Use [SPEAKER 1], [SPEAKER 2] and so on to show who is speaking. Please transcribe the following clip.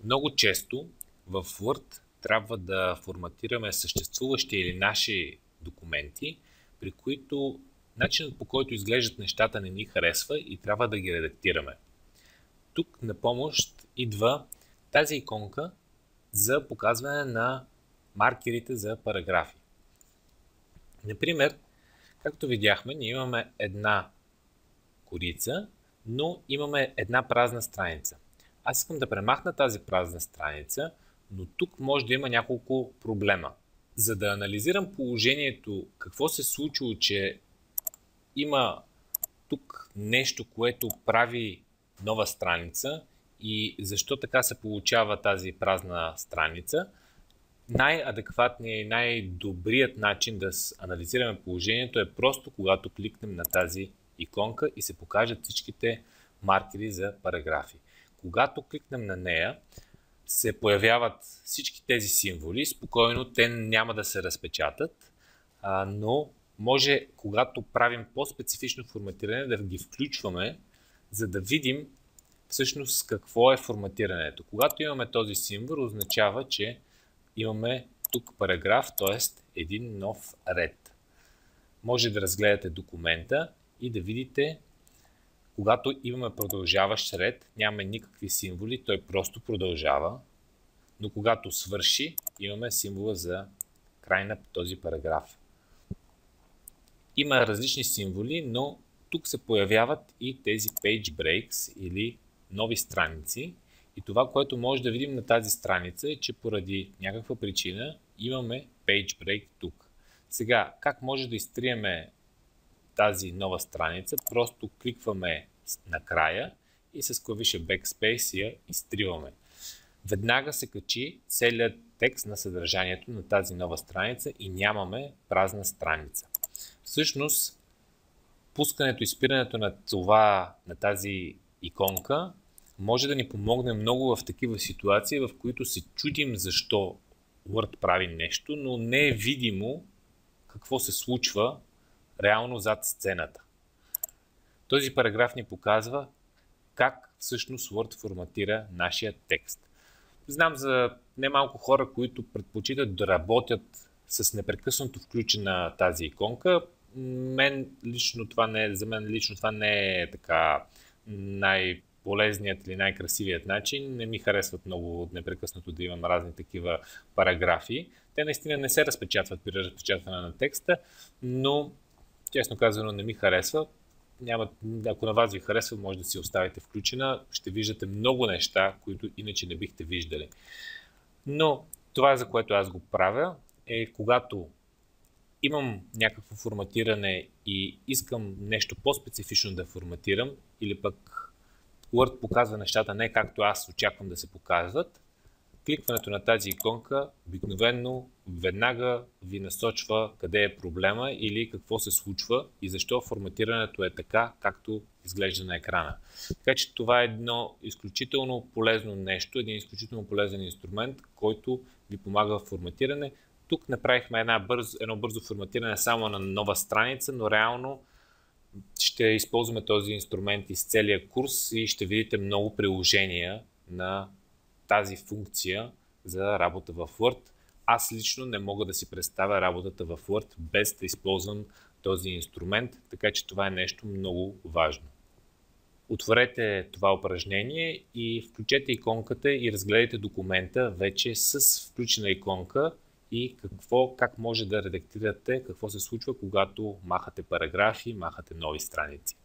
[SPEAKER 1] Много често в Word трябва да форматираме съществуващи или наши документи, при които начинът, по който изглеждат нещата, не ни харесва и трябва да ги редактираме. Тук на помощ идва тази иконка за показване на маркерите за параграфи. Например, както видяхме, ние имаме една корица, но имаме една празна страница. Аз искам да премахна тази празна страница, но тук може да има няколко проблема. За да анализирам положението, какво се случило, че има тук нещо, което прави нова страница и защо така се получава тази празна страница, най-адекватният и най-добрият начин да анализираме положението е просто когато кликнем на тази иконка и се покажат всичките маркери за параграфи. Когато кликнем на нея, се появяват всички тези символи. Спокойно, те няма да се разпечатат, но може, когато правим по-специфично форматиране, да ги включваме, за да видим всъщност какво е форматирането. Когато имаме този символ, означава, че имаме тук параграф, т.е. един нов ред. Може да разгледате документа и да видите, когато имаме продължаващ ред, нямаме никакви символи, той просто продължава, но когато свърши, имаме символа за край на този параграф. Има различни символи, но тук се появяват и тези page breaks или нови страници. И това, което може да видим на тази страница е, че поради някаква причина имаме page break тук. Сега, как може да изтриеме тази нова страница? Просто кликваме накрая и с клавиша Backspace я изтриваме. Веднага се качи целият текст на съдържанието на тази нова страница и нямаме празна страница. Всъщност, пускането и спирането на тази иконка може да ни помогне много в такива ситуации, в които се чудим защо Word прави нещо, но не е видимо какво се случва реално зад сцената. Този параграф ни показва как всъщност Word форматира нашия текст. Знам за немалко хора, които предпочитат да работят с непрекъснато включена тази иконка. За мен лично това не е така най-полезният или най-красивият начин. Не ми харесват много непрекъснато да имам разни такива параграфи. Те наистина не се разпечатват при разпечатване на текста, но честно казано не ми харесва. Ако на вас ви харесва, може да си оставите включена. Ще виждате много неща, които иначе не бихте виждали. Но това, за което аз го правя, е когато имам някакво форматиране и искам нещо по-специфично да форматирам, или пък Word показва нещата не както аз очаквам да се показват, кликването на тази иконка обикновено веднага ви насочва къде е проблема или какво се случва и защо форматирането е така, както изглежда на екрана. Така че това е едно изключително полезно нещо, един изключително полезен инструмент, който ви помага в форматиране. Тук направихме едно бързо форматиране само на нова страница, но реално ще използваме този инструмент из целия курс и ще видите много приложения на тази функция за работа в Word. Аз лично не мога да си представя работата в Word без да използвам този инструмент, така че това е нещо много важно. Отворете това упражнение и включете иконката и разгледайте документа вече с включена иконка и как може да редактирате, какво се случва, когато махате параграфи, махате нови страници.